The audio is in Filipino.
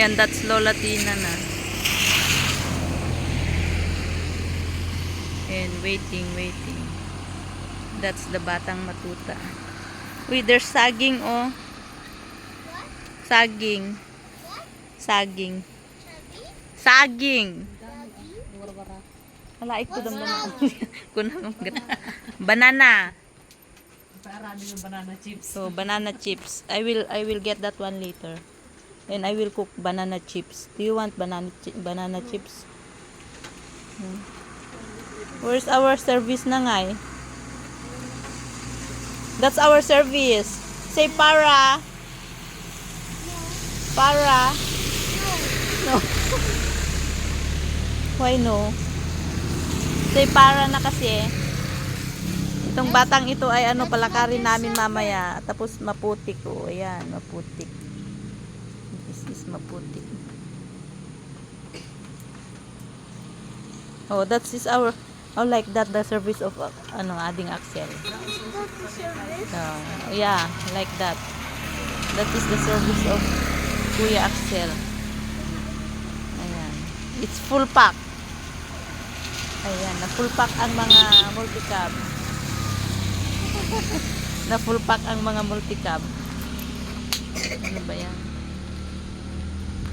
Ayan, that's Lola Tina na. And waiting. That's the Batang Matuta. Uy, there's saging, oh. Saging. Saging. Saging. Wala, ito banana. Yung banana chips. So, banana chips. I will get that one later. And I will cook banana chips. Do you want banana chips? Where's our service na nga eh? That's our service. Say para. Para. No. Why no? Say para na kasi. Itong batang ito ay ano, palakarin namin mamaya. Tapos maputik. Oh, ayan, maputik. This is maputik. Oh, that is our, oh, like that, the service of, Ading Axel. Yeah, like that. That is the service of Kuya Axel. Ayan. It's full pack. Ayan, na full pack ang mga multicab. Na full pack ang mga multicab. Ano ba yan?